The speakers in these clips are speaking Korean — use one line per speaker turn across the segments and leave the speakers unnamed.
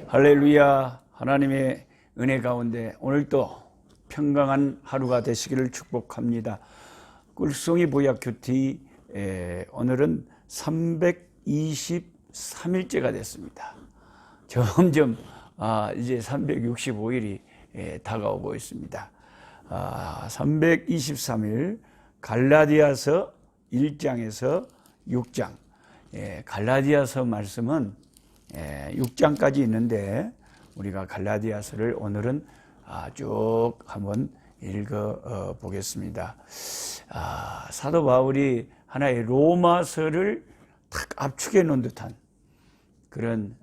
할렐루야. 하나님의 은혜 가운데 오늘도 평강한 하루가 되시기를 축복합니다. 꿀송이 보약 큐티 오늘은 323일째가 됐습니다. 점점 이제 365일이 다가오고 있습니다. 323일 갈라디아서 1장에서 6장. 갈라디아서 말씀은 6장까지 있는데 우리가 갈라디아서를 오늘은 쭉 한번 읽어 보겠습니다. 사도 바울이 하나의 로마서를 딱 압축해 놓은 듯한 그런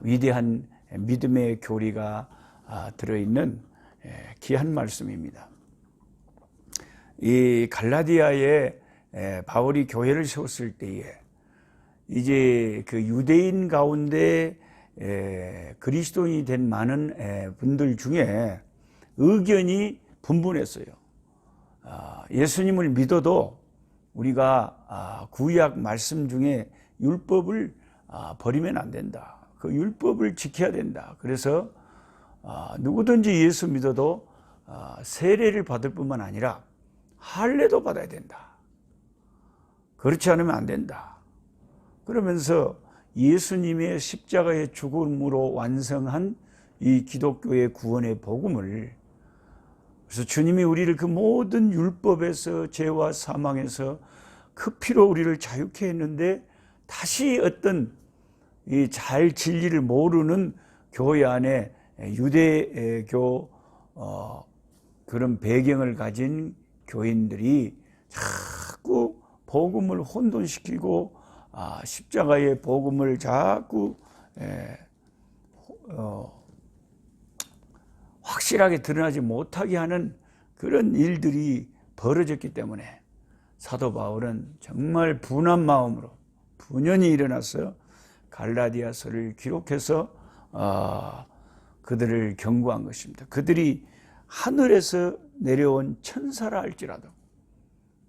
위대한 믿음의 교리가 들어있는 귀한 말씀입니다. 이 갈라디아에 바울이 교회를 세웠을 때에 이제 그 유대인 가운데 그리스도인이 된 많은 분들 중에 의견이 분분했어요. 예수님을 믿어도 우리가 구약 말씀 중에 율법을 버리면 안 된다. 그 율법을 지켜야 된다. 그래서 누구든지 예수 믿어도 세례를 받을 뿐만 아니라 할례도 받아야 된다. 그렇지 않으면 안 된다. 그러면서 예수님의 십자가의 죽음으로 완성한 이 기독교의 구원의 복음을, 그래서 주님이 우리를 그 모든 율법에서 죄와 사망에서 그 피로 우리를 자유케 했는데 다시 어떤 이 잘 진리를 모르는 교회 안에 유대교 그런 배경을 가진 교인들이 자꾸 복음을 혼돈시키고 십자가의 복음을 자꾸 확실하게 드러나지 못하게 하는 그런 일들이 벌어졌기 때문에 사도 바울은 정말 분한 마음으로 분연히 일어나서 갈라디아서를 기록해서 그들을 경고한 것입니다. 그들이 하늘에서 내려온 천사라 할지라도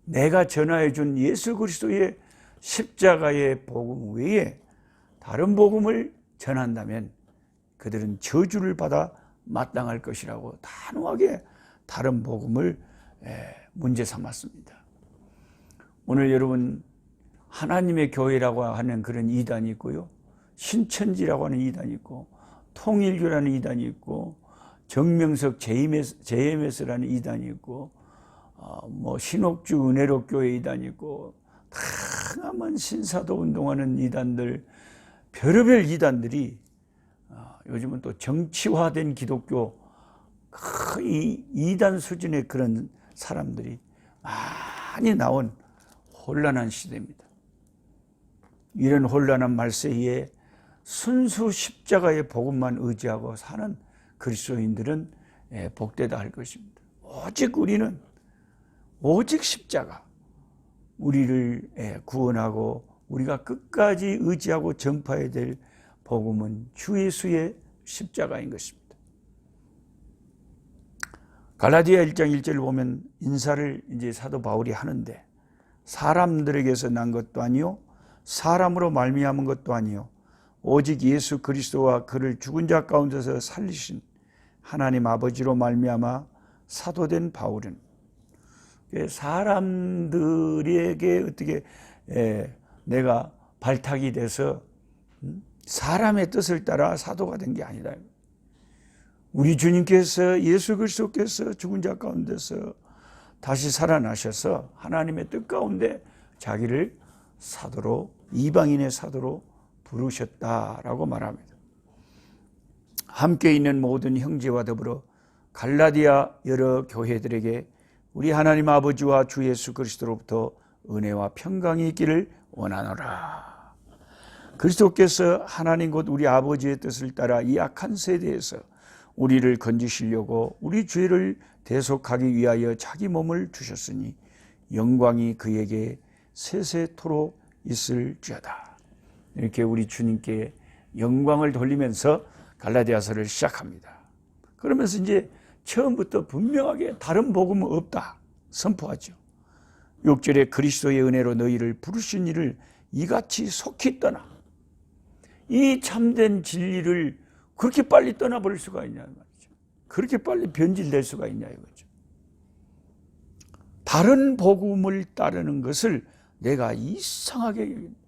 내가 전하여 준 예수 그리스도의 십자가의 복음 외에 다른 복음을 전한다면 그들은 저주를 받아 마땅할 것이라고 단호하게 다른 복음을 문제 삼았습니다. 오늘 여러분, 하나님의 교회라고 하는 그런 이단이 있고요, 신천지라고 하는 이단이 있고, 통일교라는 이단이 있고, 정명석 JMS라는 이단이 있고, 신옥주 은혜로교회 이단이 있고, 다양한 신사도 운동하는 이단들, 별의별 이단들이 요즘은 또 정치화된 기독교 이 이단 수준의 그런 사람들이 많이 나온 혼란한 시대입니다. 이런 혼란한 말세에 순수 십자가의 복음만 의지하고 사는 그리스도인들은 복되다 할 것입니다. 오직 우리는 오직 십자가, 우리를 구원하고 우리가 끝까지 의지하고 전파해야 될 복음은 주 예수의 십자가인 것입니다. 갈라디아 1장 1절을 보면 인사를 이제 사도 바울이 하는데, 사람들에게서 난 것도 아니요 사람으로 말미암은 것도 아니요 오직 예수 그리스도와 그를 죽은 자 가운데서 살리신 하나님 아버지로 말미암아 사도된 바울은, 사람들에게 어떻게 내가 발탁이 돼서 사람의 뜻을 따라 사도가 된 게 아니다. 우리 주님께서, 예수 그리스도께서 죽은 자 가운데서 다시 살아나셔서 하나님의 뜻 가운데 자기를 사도로, 이방인의 사도로 부르셨다라고 말합니다. 함께 있는 모든 형제와 더불어 갈라디아 여러 교회들에게 우리 하나님 아버지와 주 예수 그리스도로부터 은혜와 평강이 있기를 원하노라. 그리스도께서 하나님 곧 우리 아버지의 뜻을 따라 이 악한 세대에서 우리를 건지시려고 우리 죄를 대속하기 위하여 자기 몸을 주셨으니 영광이 그에게 세세토록 있을지어다. 이렇게 우리 주님께 영광을 돌리면서 갈라디아서를 시작합니다. 그러면서 이제 처음부터 분명하게 다른 복음은 없다 선포하죠. 6절에 그리스도의 은혜로 너희를 부르신 이를 이같이 속히 떠나. 이 참된 진리를 그렇게 빨리 떠나버릴 수가 있냐 말이죠. 그렇게 빨리 변질될 수가 있냐 이거죠. 다른 복음을 따르는 것을 내가 이상하게 여깁니다.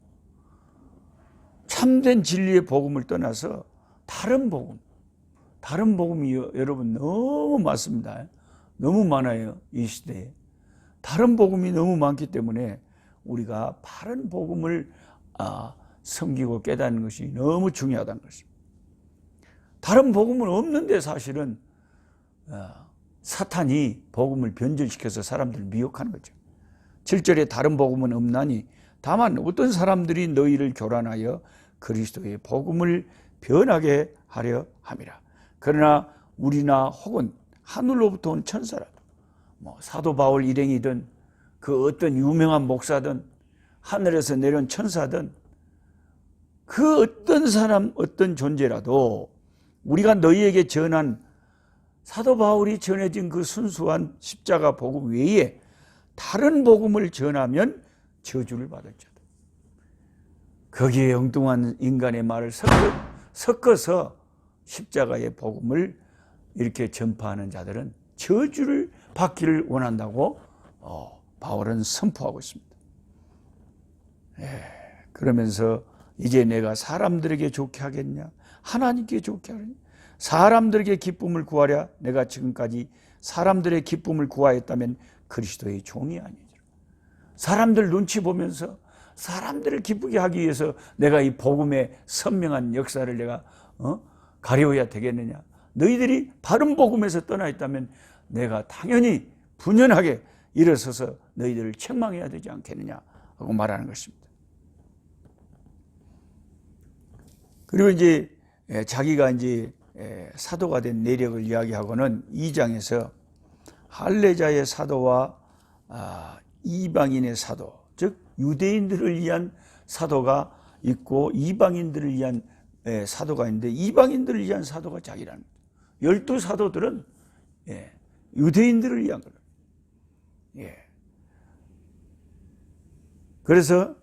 참된 진리의 복음을 떠나서 다른 복음이 여러분 너무 많습니다. 너무 많아요. 이 시대에. 다른 복음이 너무 많기 때문에 우리가 바른 복음을 섬기고 깨닫는 것이 너무 중요하다는 것입니다. 다른 복음은 없는데 사실은 사탄이 복음을 변절시켜서 사람들을 미혹하는 거죠. 7절에 다른 복음은 없나니 다만 어떤 사람들이 너희를 교란하여 그리스도의 복음을 변하게 하려 함이라. 그러나 우리나 혹은 하늘로부터 온 천사라도 사도 바울 일행이든 그 어떤 유명한 목사든 하늘에서 내려온 천사든 그 어떤 사람 어떤 존재라도 우리가 너희에게 전한 사도 바울이 전해진 그 순수한 십자가 복음 외에 다른 복음을 전하면 저주를 받을 자다. 거기에 엉뚱한 인간의 말을 섞어서 십자가의 복음을 이렇게 전파하는 자들은 저주를 받기를 원한다고 바울은 선포하고 있습니다. 그러면서 이제 내가 사람들에게 좋게 하겠냐? 하나님께 좋게 하겠냐? 사람들에게 기쁨을 구하랴? 내가 지금까지 사람들의 기쁨을 구하였다면 그리스도의 종이 아니니라. 사람들 눈치 보면서 사람들을 기쁘게 하기 위해서 내가 이 복음의 선명한 역사를 내가 가려워야 되겠느냐? 너희들이 바른 복음에서 떠나 있다면 내가 당연히 분연하게 일어서서 너희들을 책망해야 되지 않겠느냐 하고 말하는 것입니다. 그리고 이제 자기가 이제 사도가 된 내력을 이야기하고는 2장에서 할례자의 사도와 이방인의 사도, 즉 유대인들을 위한 사도가 있고 이방인들을 위한 사도가 있는데 이방인들을 위한 사도가 자기라는 거예요. 12사도들은 유대인들을 위한 거예요. 그래서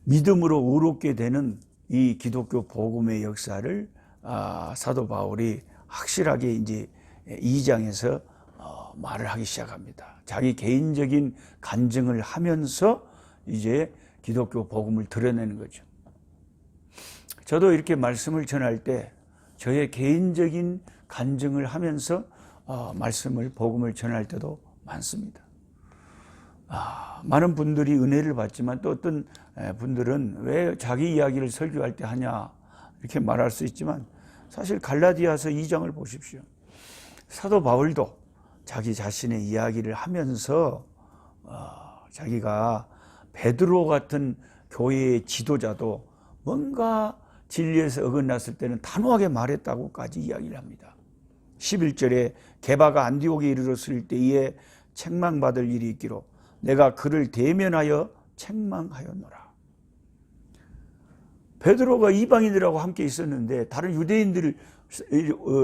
믿음으로 의롭게 되는 이 기독교 복음의 역사를 사도 바울이 확실하게 이제 2장에서 말을 하기 시작합니다. 자기 개인적인 간증을 하면서 이제 기독교 복음을 드러내는 거죠. 저도 이렇게 말씀을 전할 때 저의 개인적인 간증을 하면서 복음을 전할 때도 많습니다. 많은 분들이 은혜를 받지만 또 어떤 분들은 왜 자기 이야기를 설교할 때 하냐 이렇게 말할 수 있지만 사실 갈라디아서 2장을 보십시오. 사도 바울도 자기 자신의 이야기를 하면서 자기가 베드로 같은 교회의 지도자도 뭔가 진리에서 어긋났을 때는 단호하게 말했다고까지 이야기를 합니다. 11절에 게바가 안디옥에 이르렀을 때에 책망받을 일이 있기로 내가 그를 대면하여 책망하였노라. 베드로가 이방인들하고 함께 있었는데 다른 유대인들이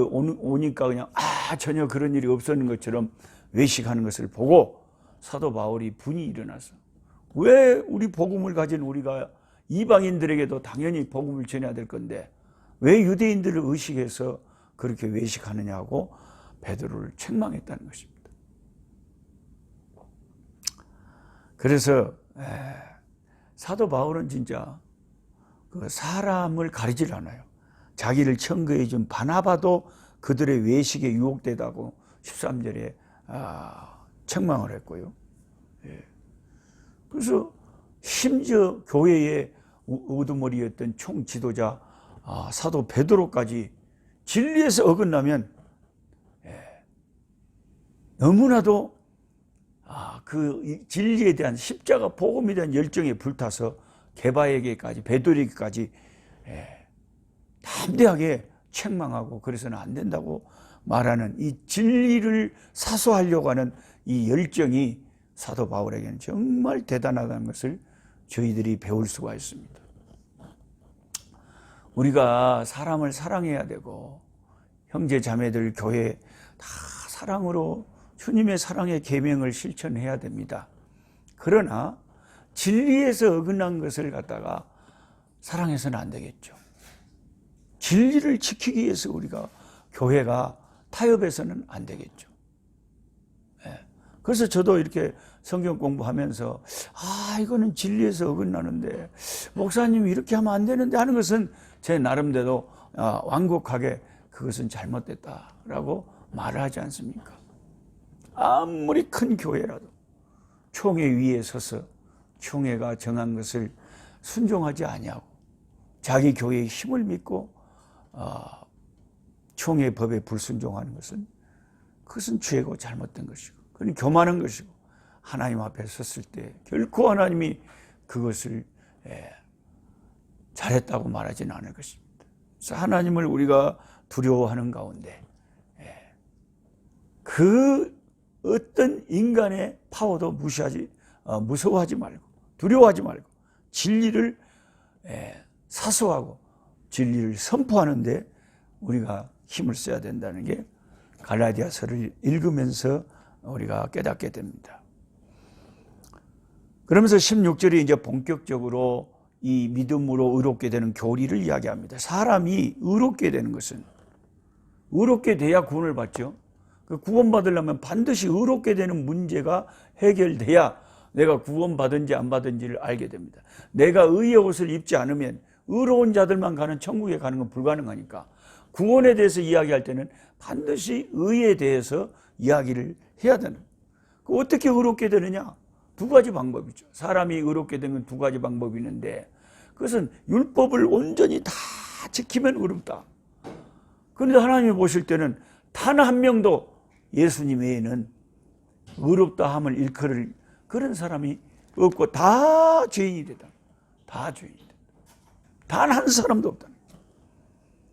오니까 그냥 전혀 그런 일이 없었는 것처럼 외식하는 것을 보고 사도 바울이 분이 일어나서 왜 우리 복음을 가진 우리가 이방인들에게도 당연히 복음을 전해야 될 건데 왜 유대인들을 의식해서 그렇게 외식하느냐고 베드로를 책망했다는 것입니다. 그래서 사도 바울은 진짜 그 사람을 가리질 않아요. 자기를 청구해 준 바나바도 그들의 외식에 유혹되다고 13절에 책망을 했고요. 그래서 심지어 교회의 우두머리였던 총지도자 사도 베드로까지 진리에서 어긋나면 너무나도 그 진리에 대한 십자가 복음에 대한 열정에 불타서 게바에게까지 베드로에게까지 담대하게 책망하고 그래서는 안 된다고 말하는 이 진리를 사수하려고 하는 이 열정이 사도 바울에게는 정말 대단하다는 것을 저희들이 배울 수가 있습니다. 우리가 사람을 사랑해야 되고 형제 자매들 교회 다 사랑으로 주님의 사랑의 계명을 실천해야 됩니다. 그러나 진리에서 어긋난 것을 갖다가 사랑해서는 안 되겠죠. 진리를 지키기 위해서 우리가 교회가 타협해서는 안 되겠죠. 그래서 저도 이렇게 성경 공부하면서 이거는 진리에서 어긋나는데 목사님이 이렇게 하면 안 되는데 하는 것은 제 나름대로 완곡하게 그것은 잘못됐다라고 말을 하지 않습니까? 아무리 큰 교회라도 총회 위에 서서 총회가 정한 것을 순종하지 아니하고 자기 교회의 힘을 믿고 총회 법에 불순종하는 것은 그것은 죄고 잘못된 것이고 그건 교만한 것이고 하나님 앞에 섰을 때 결코 하나님이 그것을 잘했다고 말하지는 않을 것입니다. 그래서 하나님을 우리가 두려워하는 가운데 그 어떤 인간의 파워도 무서워하지 말고 두려워하지 말고 진리를 사수하고 진리를 선포하는데 우리가 힘을 써야 된다는 게 갈라디아서를 읽으면서 우리가 깨닫게 됩니다. 그러면서 16절이 이제 본격적으로 이 믿음으로 의롭게 되는 교리를 이야기합니다. 사람이 의롭게 되는 것은 의롭게 돼야 구원을 받죠. 구원받으려면 반드시 의롭게 되는 문제가 해결돼야 내가 구원받은지 안 받은지를 알게 됩니다. 내가 의의 옷을 입지 않으면 의로운 자들만 가는 천국에 가는 건 불가능하니까 구원에 대해서 이야기할 때는 반드시 의에 대해서 이야기를 해야 되는 거예요. 어떻게 의롭게 되느냐? 두 가지 방법이죠. 사람이 의롭게 되는 건 두 가지 방법이 있는데 그것은 율법을 온전히 다 지키면 의롭다. 그런데 하나님이 보실 때는 단 한 명도 예수님 외에는 의롭다 함을 일컬을 그런 사람이 없고 다 죄인이 되다. 다 죄인이 되다. 단 한 사람도 없다.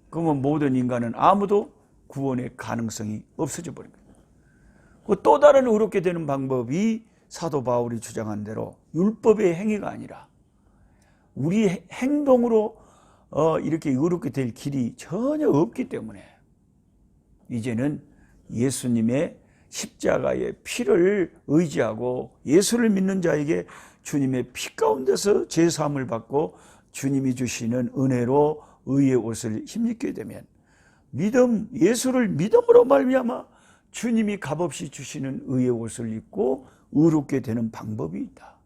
그러면 모든 인간은 아무도 구원의 가능성이 없어져 버린 거예요. 또 다른 의롭게 되는 방법이 사도 바울이 주장한 대로 율법의 행위가 아니라 우리 행동으로 이렇게 의롭게 될 길이 전혀 없기 때문에 이제는 예수님의 십자가의 피를 의지하고 예수를 믿는 자에게 주님의 피 가운데서 제사함을 받고 주님이 주시는 은혜로 의의 옷을 힘입게 되면 예수를 믿음으로 말미암아 주님이 값없이 주시는 의의 옷을 입고 의롭게 되는 방법이 있다.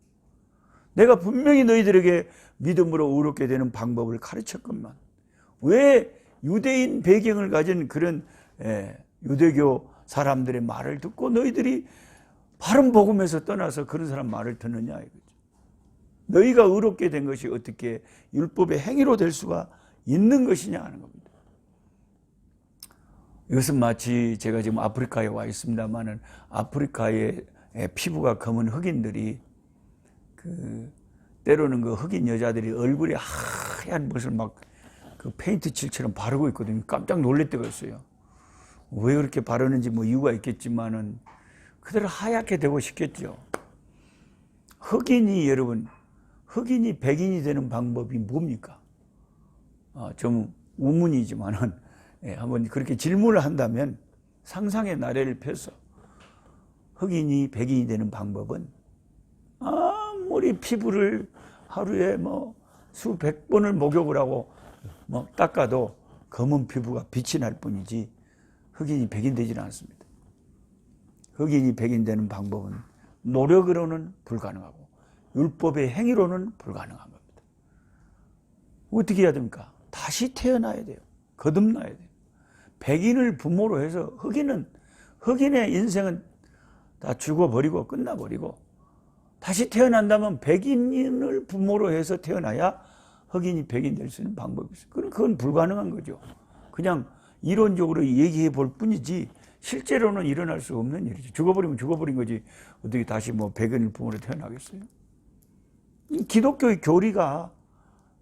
내가 분명히 너희들에게 믿음으로 의롭게 되는 방법을 가르쳤건만 왜 유대인 배경을 가진 그런 유대교 사람들의 말을 듣고 너희들이 바른 복음에서 떠나서 그런 사람 말을 듣느냐 이거죠. 너희가 의롭게 된 것이 어떻게 율법의 행위로 될 수가 있는 것이냐 하는 겁니다. 이것은 마치 제가 지금 아프리카에 와 있습니다만은 아프리카의 피부가 검은 흑인들이 때로는 그 흑인 여자들이 얼굴에 하얀 것을 막 그 페인트 칠처럼 바르고 있거든요. 깜짝 놀랄 때가 있어요. 왜 그렇게 바르는지 뭐 이유가 있겠지만은 그대로 하얗게 되고 싶겠죠. 여러분 흑인이 백인이 되는 방법이 뭡니까? 좀 우문이지만은 한번 그렇게 질문을 한다면 상상의 나래를 펴서 흑인이 백인이 되는 방법은 아무리 피부를 하루에 뭐 수백 번을 목욕을 하고 뭐 닦아도 검은 피부가 빛이 날 뿐이지 흑인이 백인 되지는 않습니다. 흑인이 백인 되는 방법은 노력으로는 불가능하고 율법의 행위로는 불가능한 겁니다. 어떻게 해야 됩니까? 다시 태어나야 돼요. 거듭나야 돼요. 백인을 부모로 해서 흑인의 인생은 다 죽어버리고 끝나버리고 다시 태어난다면 백인을 부모로 해서 태어나야 흑인이 백인 될 수 있는 방법이 있어요. 그건 불가능한 거죠. 그냥 이론적으로 얘기해 볼 뿐이지 실제로는 일어날 수 없는 일이죠. 죽어버리면 죽어버린 거지 어떻게 다시 뭐 백인을 부모로 태어나겠어요? 기독교의 교리가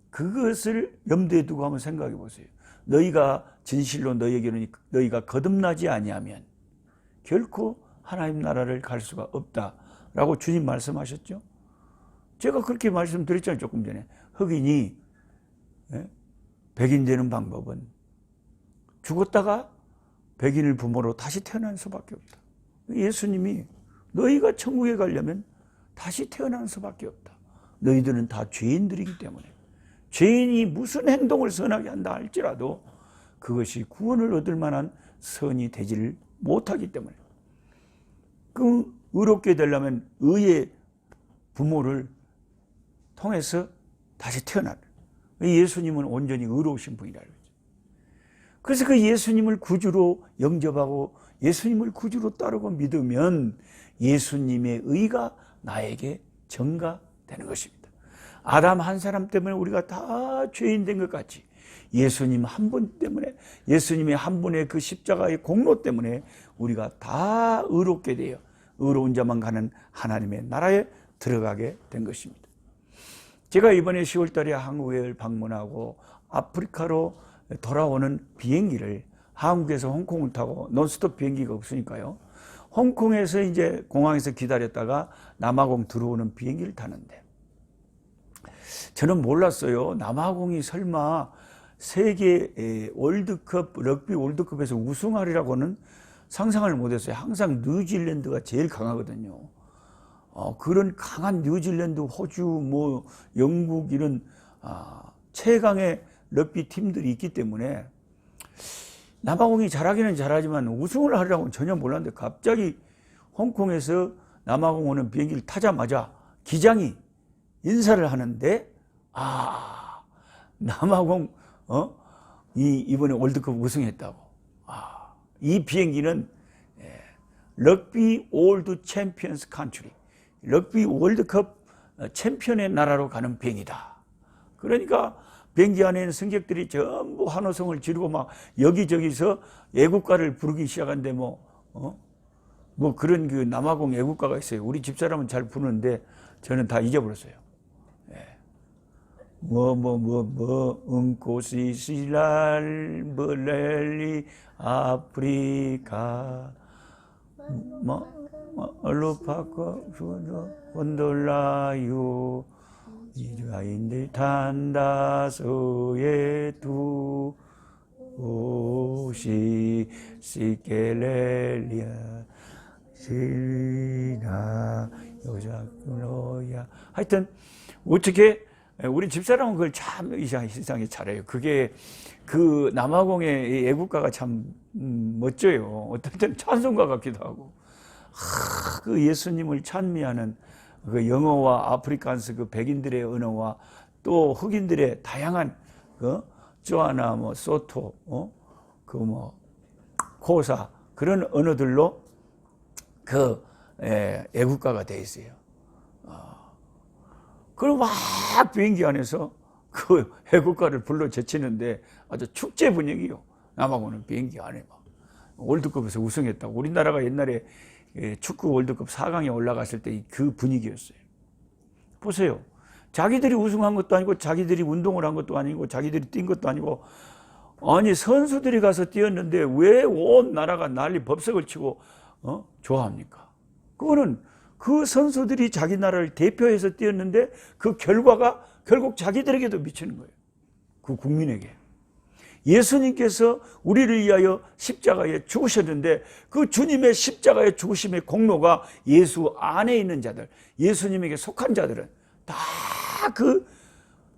그것을 염두에 두고 한번 생각해 보세요. 너희가 진실로 너희가 거듭나지 아니하면 결코 하나님 나라를 갈 수가 없다라고 주님 말씀하셨죠. 제가 그렇게 말씀드렸잖아요. 조금 전에. 흑인이 백인 되는 방법은 죽었다가 백인을 부모로 다시 태어날 수밖에 없다. 예수님이 너희가 천국에 가려면 다시 태어날 수밖에 없다. 너희들은 다 죄인들이기 때문에 죄인이 무슨 행동을 선하게 한다 할지라도 그것이 구원을 얻을 만한 선이 되지를 못하기 때문에, 그 의롭게 되려면 의의 부모를 통해서 다시 태어나는, 예수님은 온전히 의로우신 분이라는 거죠. 그래서 그 예수님을 구주로 영접하고 예수님을 구주로 따르고 믿으면 예수님의 의가 나에게 전가되는 것입니다. 아담 한 사람 때문에 우리가 다 죄인 된 것 같이 예수님 한 분 때문에, 예수님의 한 분의 그 십자가의 공로 때문에 우리가 다 의롭게 되어 의로운 자만 가는 하나님의 나라에 들어가게 된 것입니다. 제가 이번에 10월 달에 한국을 방문하고 아프리카로 돌아오는 비행기를 한국에서 홍콩을 타고, 논스톱 비행기가 없으니까요, 홍콩에서 이제 공항에서 기다렸다가 남아공 들어오는 비행기를 타는데, 저는 몰랐어요. 남아공이 설마 세계 월드컵, 럭비 월드컵에서 우승하리라고는 상상을 못했어요. 항상 뉴질랜드가 제일 강하거든요. 그런 강한 뉴질랜드, 호주, 뭐 영국 이런 최강의 럭비 팀들이 있기 때문에 남아공이 잘하기는 잘하지만 우승을 하리라고는 전혀 몰랐는데, 갑자기 홍콩에서 남아공 오는 비행기를 타자마자 기장이 인사를 하는데, 남아공 이번에 월드컵 우승했다고. 이 비행기는 럭비 월드 챔피언스 컨트리, 럭비 월드컵 챔피언의 나라로 가는 비행기다. 그러니까 비행기 안에 있는 승객들이 전부 환호성을 지르고 막 여기저기서 애국가를 부르기 시작한데, 뭐 그런 그 남아공 애국가가 있어요. 우리 집사람은 잘 부르는데 저는 다 잊어버렸어요. 응코시시랄 벌렐리 아프리카 얼루파코 혼돌라유 이주아인들 탄다소에 두 오시 시켈렐리아 시나 여자로야. 하여튼 어떻게 우리 집사람은 그걸 참 이상하게 잘해요. 그게 그 남아공의 애국가가 참 멋져요. 어떨 때는 찬송가 같기도 하고, 그 예수님을 찬미하는 그 영어와 아프리칸스 그 백인들의 언어와 또 흑인들의 다양한 쪼아나 뭐 소토 그 뭐 코사 그런 언어들로 그 애국가가 돼 있어요. 그리고 막 비행기 안에서 그 애국가를 불러 제치는데 아주 축제 분위기요. 남아공은 비행기 안에 막 월드컵에서 우승했다고. 우리나라가 옛날에 축구 월드컵 4강에 올라갔을 때 그 분위기였어요. 보세요. 자기들이 우승한 것도 아니고, 자기들이 운동을 한 것도 아니고, 자기들이 뛴 것도 아니고, 아니 선수들이 가서 뛰었는데 왜 온 나라가 난리 법석을 치고 좋아합니까? 그거는 그 선수들이 자기 나라를 대표해서 뛰었는데 그 결과가 결국 자기들에게도 미치는 거예요. 그 국민에게. 예수님께서 우리를 위하여 십자가에 죽으셨는데 그 주님의 십자가의 죽으심의 공로가 예수 안에 있는 자들, 예수님에게 속한 자들은 다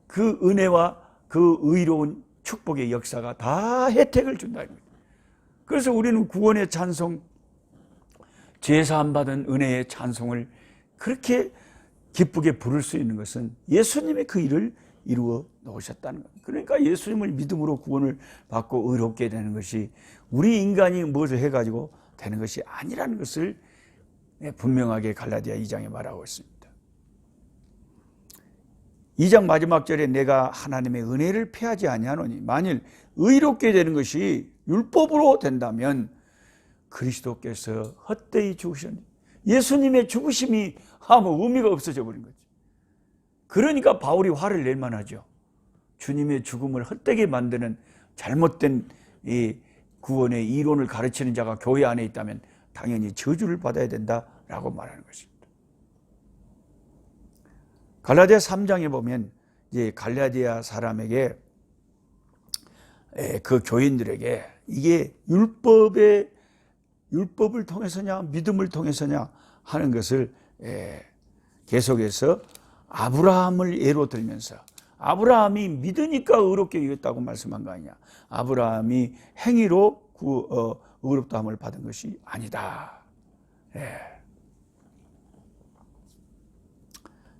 그 은혜와 그 의로운 축복의 역사가 다 혜택을 준다는 거예요. 그래서 우리는 구원의 찬송, 제사함 받은 은혜의 찬송을 그렇게 기쁘게 부를 수 있는 것은 예수님의 그 일을 이루어 놓으셨다는 겁니다. 그러니까 예수님을 믿음으로 구원을 받고 의롭게 되는 것이 우리 인간이 무엇을 해가지고 되는 것이 아니라는 것을 분명하게 갈라디아 2장에 말하고 있습니다. 2장 마지막 절에 내가 하나님의 은혜를 패하지 아니하노니 만일 의롭게 되는 것이 율법으로 된다면 그리스도께서 헛되이 죽으셨니. 예수님의 죽으심이 아무 의미가 없어져 버린 거죠. 그러니까 바울이 화를 낼 만하죠. 주님의 죽음을 헛되게 만드는 잘못된 이 구원의 이론을 가르치는 자가 교회 안에 있다면 당연히 저주를 받아야 된다라고 말하는 것입니다. 갈라디아 3장에 보면 이제 갈라디아 사람에게 그 교인들에게 이게 율법을 통해서냐 믿음을 통해서냐 하는 것을 계속해서 아브라함을 예로 들면서 아브라함이 믿으니까 의롭게 여겼다고 말씀한 거 아니냐. 아브라함이 행위로 의롭다함을 받은 것이 아니다. 예.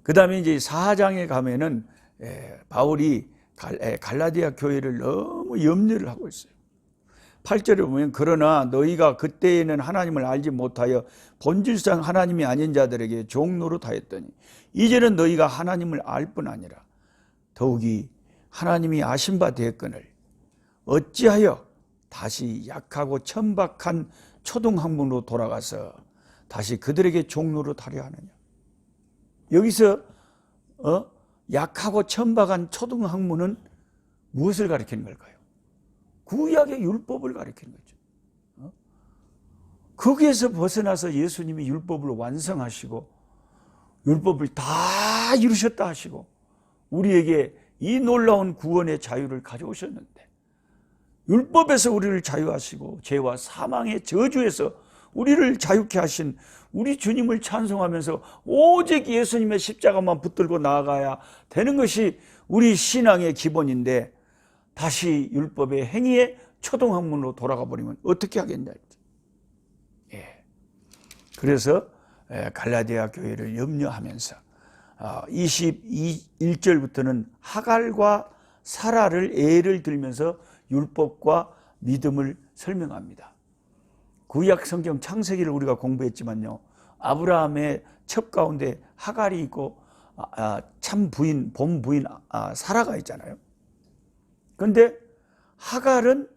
그 다음에 이제 4장에 가면은 바울이 갈라디아 교회를 너무 염려를 하고 있어요. 8절에 보면 그러나 너희가 그때에는 하나님을 알지 못하여 본질상 하나님이 아닌 자들에게 종노릇하였더니 이제는 너희가 하나님을 알 뿐 아니라 더욱이 하나님이 아신 바 되었거늘 어찌하여 다시 약하고 천박한 초등학문으로 돌아가서 다시 그들에게 종노릇하려 하느냐. 여기서 약하고 천박한 초등학문은 무엇을 가리키는 걸까요? 구약의 율법을 가리키는 거죠. 거기에서 벗어나서 예수님이 율법을 완성하시고 율법을 다 이루셨다 하시고 우리에게 이 놀라운 구원의 자유를 가져오셨는데 율법에서 우리를 자유하시고 죄와 사망의 저주에서 우리를 자유케 하신 우리 주님을 찬송하면서 오직 예수님의 십자가만 붙들고 나아가야 되는 것이 우리 신앙의 기본인데 다시 율법의 행위의 초등학문으로 돌아가 버리면 어떻게 하겠냐. 예. 그래서 갈라디아 교회를 염려하면서 21절부터는 하갈과 사라를 예를 들면서 율법과 믿음을 설명합니다. 구약 성경 창세기를 우리가 공부했지만요, 아브라함의 첩 가운데 하갈이 있고 참 부인, 본 부인 사라가 있잖아요. 그런데 하갈은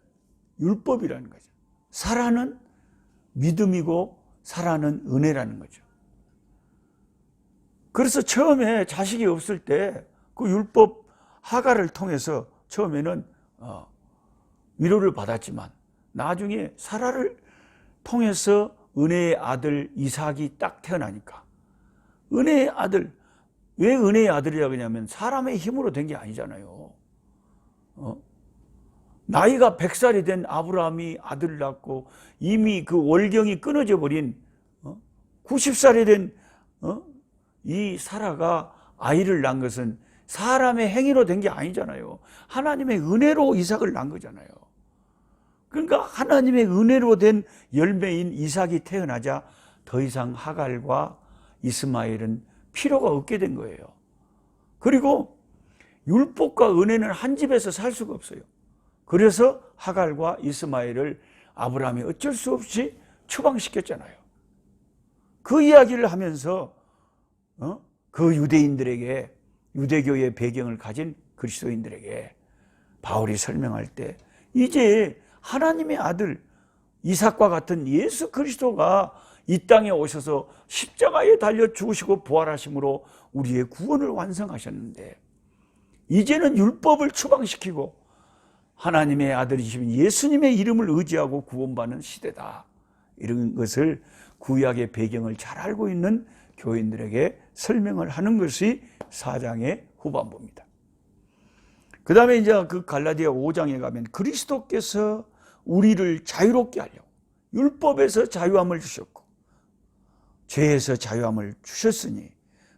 율법이라는 거죠. 사라는 믿음이고 사라는 은혜라는 거죠. 그래서 처음에 자식이 없을 때 그 율법 하갈을 통해서 처음에는 위로를 받았지만 나중에 사라를 통해서 은혜의 아들 이삭이 딱 태어나니까, 은혜의 아들, 왜 은혜의 아들이라고 하냐면 사람의 힘으로 된 게 아니잖아요. 나이가 100살이 된 아브라함이 아들을 낳고 이미 그 월경이 끊어져 버린 90살이 된 이 사라가 아이를 낳은 것은 사람의 행위로 된 게 아니잖아요. 하나님의 은혜로 이삭을 낳은 거잖아요. 그러니까 하나님의 은혜로 된 열매인 이삭이 태어나자 더 이상 하갈과 이스마엘은 필요가 없게 된 거예요. 그리고 율법과 은혜는 한 집에서 살 수가 없어요. 그래서 하갈과 이스마엘을 아브라함이 어쩔 수 없이 추방시켰잖아요. 그 이야기를 하면서 그 유대인들에게, 유대교의 배경을 가진 그리스도인들에게 바울이 설명할 때 이제 하나님의 아들 이삭과 같은 예수 그리스도가 이 땅에 오셔서 십자가에 달려 죽으시고 부활하심으로 우리의 구원을 완성하셨는데 이제는 율법을 추방시키고 하나님의 아들이신 예수님의 이름을 의지하고 구원받는 시대다. 이런 것을 구약의 배경을 잘 알고 있는 교인들에게 설명을 하는 것이 4장의 후반부입니다. 그 다음에 이제 그 갈라디아 5장에 가면 그리스도께서 우리를 자유롭게 하려고 율법에서 자유함을 주셨고 죄에서 자유함을 주셨으니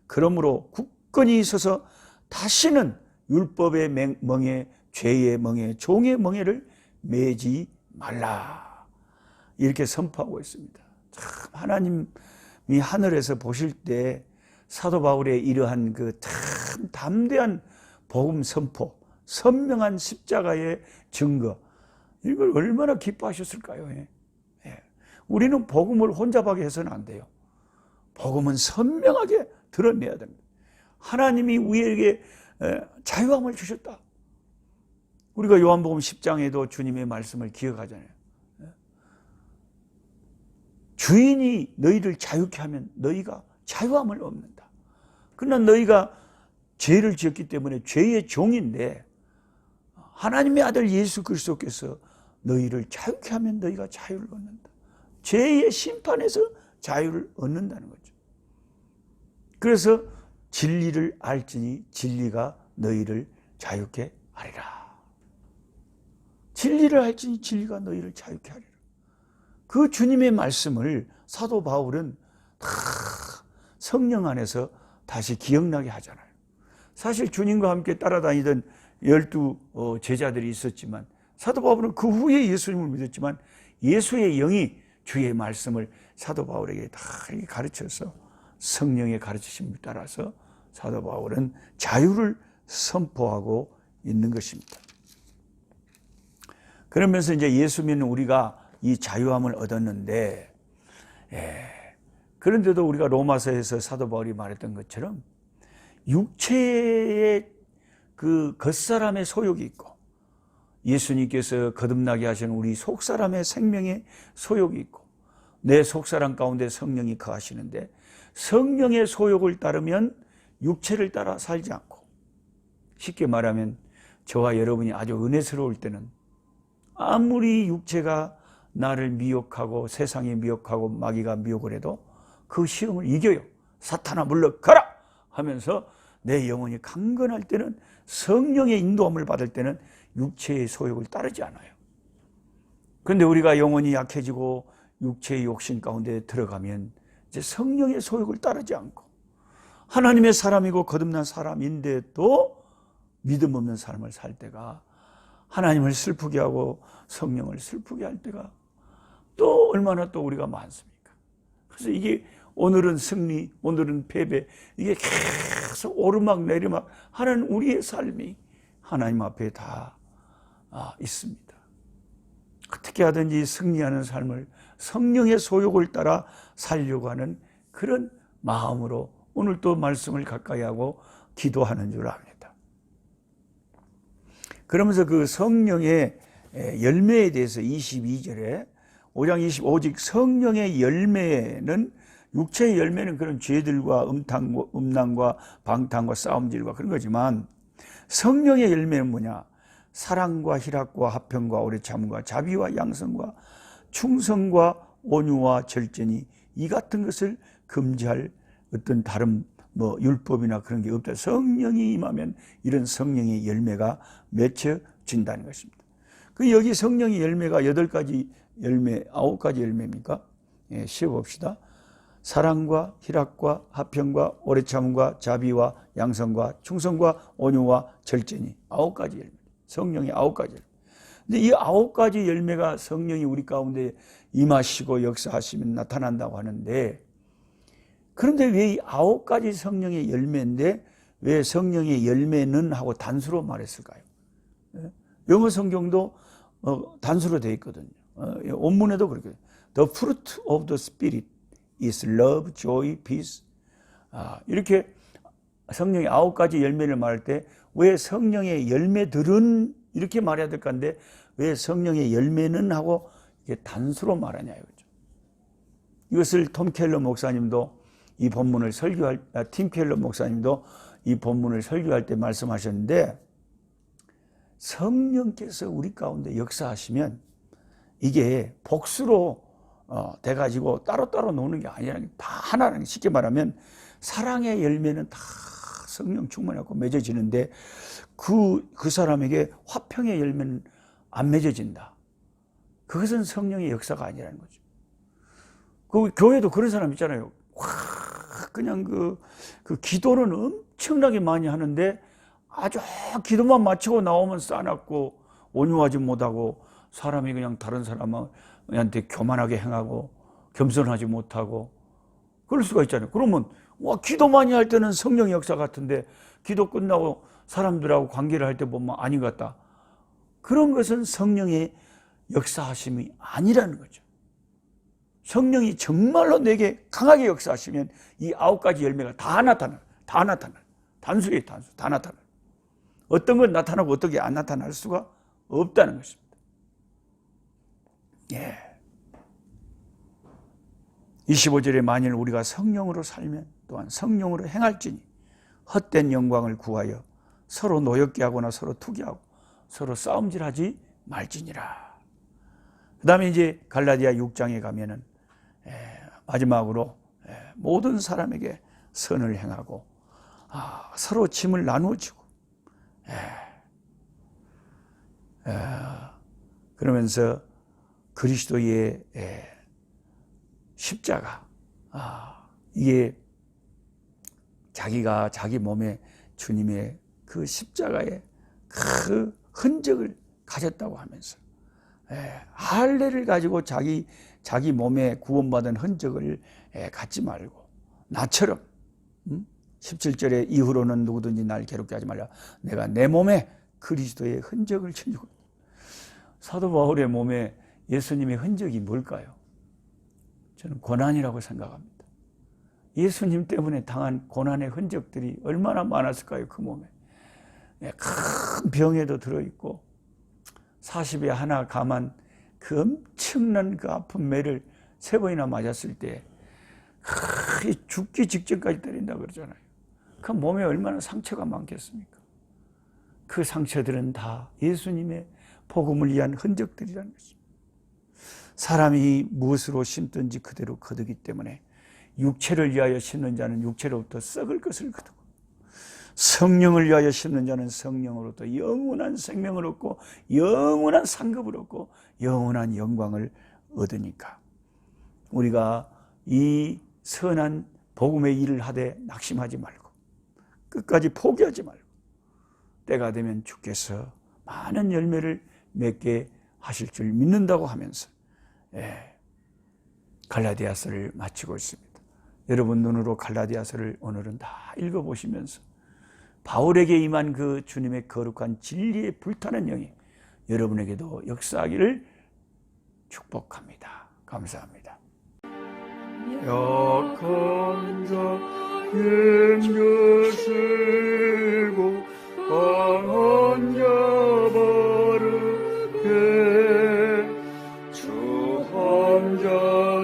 그러므로 굳건히 서서 다시는 율법의 멍에, 죄의 멍에, 종의 멍에를 매지 말라. 이렇게 선포하고 있습니다. 참 하나님이 하늘에서 보실 때 사도 바울의 이러한 그 참 담대한 복음 선포, 선명한 십자가의 증거, 이걸 얼마나 기뻐하셨을까요? 예. 우리는 복음을 혼잡하게 해서는 안 돼요. 복음은 선명하게 드러내야 됩니다. 하나님이 우리에게 자유함을 주셨다. 우리가 요한복음 10장에도 주님의 말씀을 기억하잖아요. 주인이 너희를 자유케 하면 너희가 자유함을 얻는다. 그러나 너희가 죄를 지었기 때문에 죄의 종인데 하나님의 아들 예수 그리스도께서 너희를 자유케 하면 너희가 자유를 얻는다. 죄의 심판에서 자유를 얻는다는 거죠. 그래서 진리를 알지니 진리가 너희를 자유케 하리라. 진리를 알지니 진리가 너희를 자유케 하리라. 그 주님의 말씀을 사도 바울은 다 성령 안에서 다시 기억나게 하잖아요. 사실 주님과 함께 따라다니던 12 제자들이 있었지만 사도 바울은 그 후에 예수님을 믿었지만 예수의 영이 주의 말씀을 사도 바울에게 다 가르쳐서 성령의 가르치심을 따라서 사도 바울은 자유를 선포하고 있는 것입니다. 그러면서 이제 예수 믿는 우리가 이 자유함을 얻었는데, 그런데도 우리가 로마서에서 사도 바울이 말했던 것처럼 육체의 그 겉사람의 소욕이 있고 예수님께서 거듭나게 하신 우리 속사람의 생명의 소욕이 있고 내 속사람 가운데 성령이 거하시는데 성령의 소욕을 따르면 육체를 따라 살지 않고, 쉽게 말하면 저와 여러분이 아주 은혜스러울 때는 아무리 육체가 나를 미혹하고 세상이 미혹하고 마귀가 미혹을 해도 그 시험을 이겨요. 사탄아 물러가라 하면서 내 영혼이 강건할 때는, 성령의 인도함을 받을 때는 육체의 소욕을 따르지 않아요. 그런데 우리가 영혼이 약해지고 육체의 욕심 가운데 들어가면 이제 성령의 소욕을 따르지 않고 하나님의 사람이고 거듭난 사람인데도 믿음 없는 삶을 살 때가, 하나님을 슬프게 하고 성령을 슬프게 할 때가 또 얼마나 또 우리가 많습니까? 그래서 이게 오늘은 승리, 오늘은 패배, 이게 계속 오르막 내리막 하는 우리의 삶이 하나님 앞에 다 있습니다. 어떻게 하든지 승리하는 삶을 성령의 소욕을 따라 살려고 하는 그런 마음으로 오늘 또 말씀을 가까이 하고 기도하는 줄 압니다. 그러면서 그 성령의 열매에 대해서 22절에 5장 20, 오직 성령의 열매는, 육체의 열매는 그런 죄들과 음란과 방탕과 싸움질과 그런 거지만 성령의 열매는 뭐냐? 사랑과 희락과 화평과 오래 참음과 자비와 양성과 충성과 온유와 절제니 이 같은 것을 금지할 어떤 다른 율법이나 그런 게 없다. 성령이 임하면 이런 성령의 열매가 맺혀진다는 것입니다. 그 여기 성령의 열매가 8가지 열매, 9가지 열매입니까? 쉬어봅시다. 사랑과 희락과 화평과 오래 참음과 자비와 양성과 충성과 온유와 절제니 9가지 열매. 성령의 9가지 열매. 근데 이 9가지 열매가 성령이 우리 가운데 임하시고 역사하시면 나타난다고 하는데, 그런데 왜 이 9가지 성령의 열매인데 왜 성령의 열매는 하고 단수로 말했을까요? 영어 성경도 단수로 되어 있거든요. 원문에도 그렇게 The fruit of the Spirit is love, joy, peace. 이렇게 성령의 9가지 열매를 말할 때 왜 성령의 열매들은 이렇게 말해야 될 건데 왜 성령의 열매는 하고 이게 단수로 말하냐 이거죠. 이것을 톰 켈러 목사님도 이 본문을 팀 켈러 목사님도 이 본문을 설교할 때 말씀하셨는데, 성령께서 우리 가운데 역사하시면 이게 복수로 돼가지고 따로따로 노는 게 아니라는 게 다 하나라는 게, 쉽게 말하면 사랑의 열매는 다 성령 충만하고 맺어지는데 그 사람에게 화평의 열매는 안 맺어진다. 그것은 성령의 역사가 아니라는 거죠. 그 교회도 그런 사람 있잖아요. 그냥 그 기도는 엄청나게 많이 하는데 아주 기도만 마치고 나오면 싸납고 온유하지 못하고 사람이 그냥 다른 사람한테 교만하게 행하고 겸손하지 못하고 그럴 수가 있잖아요. 그러면 기도 많이 할 때는 성령의 역사 같은데 기도 끝나고 사람들하고 관계를 할 때 보면 아닌 것 같다. 그런 것은 성령의 역사하심이 아니라는 거죠. 성령이 정말로 내게 강하게 역사하시면 이 9가지 열매가 다 나타나요. 단수예요, 단수. 다 나타나요. 어떤 건 나타나고 어떤 게 안 나타날 수가 없다는 것입니다. 25절에 만일 우리가 성령으로 살면 또한 성령으로 행할지니 헛된 영광을 구하여 서로 노엽게 하거나 서로 투기하고 서로 싸움질하지 말지니라. 그 다음에 이제 갈라디아 6장에 가면은 마지막으로 모든 사람에게 선을 행하고 서로 짐을 나누어 주고 그러면서 그리스도의 십자가, 이게 자기가 자기 몸에 주님의 그 십자가의 그 흔적을 가졌다고 하면서 할례를 가지고 자기 몸에 구원받은 흔적을 갖지 말고 나처럼 17절에 이후로는 누구든지 날 괴롭게 하지 말라. 내가 내 몸에 그리스도의 흔적을 지니고. 사도 바울의 몸에 예수님의 흔적이 뭘까요? 저는 고난이라고 생각합니다. 예수님 때문에 당한 고난의 흔적들이 얼마나 많았을까요? 그 몸에. 큰 병에도 들어있고 40에 하나 감한 그 엄청난 그 아픈 매를 3번이나 맞았을 때 죽기 직전까지 때린다 그러잖아요. 그 몸에 얼마나 상처가 많겠습니까? 그 상처들은 다 예수님의 복음을 위한 흔적들이라는 것입니다. 사람이 무엇으로 심든지 그대로 거두기 때문에 육체를 위하여 심는 자는 육체로부터 썩을 것을 거두고 성령을 위하여 심는 자는 성령으로부터 영원한 생명을 얻고 영원한 상급을 얻고 영원한 영광을 얻으니까 우리가 이 선한 복음의 일을 하되 낙심하지 말고 끝까지 포기하지 말고 때가 되면 주께서 많은 열매를 맺게 하실 줄 믿는다고 하면서 갈라디아서를 마치고 있습니다. 여러분 눈으로 갈라디아서를 오늘은 다 읽어보시면서 바울에게 임한 그 주님의 거룩한 진리의 불타는 영이 여러분에게도 역사하기를 축복합니다. 감사합니다.
약한 자 힘겨시고 강한 자 바르게 주한 자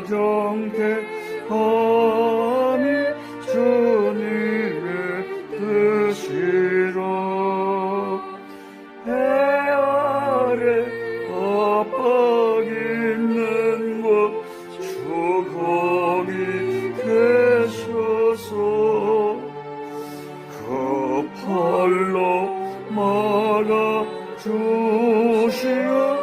정택함이 주님의 뜻이라. 해 아래 압박 있는 곳 주 거기 계셔서 그 팔로 막아 주시오.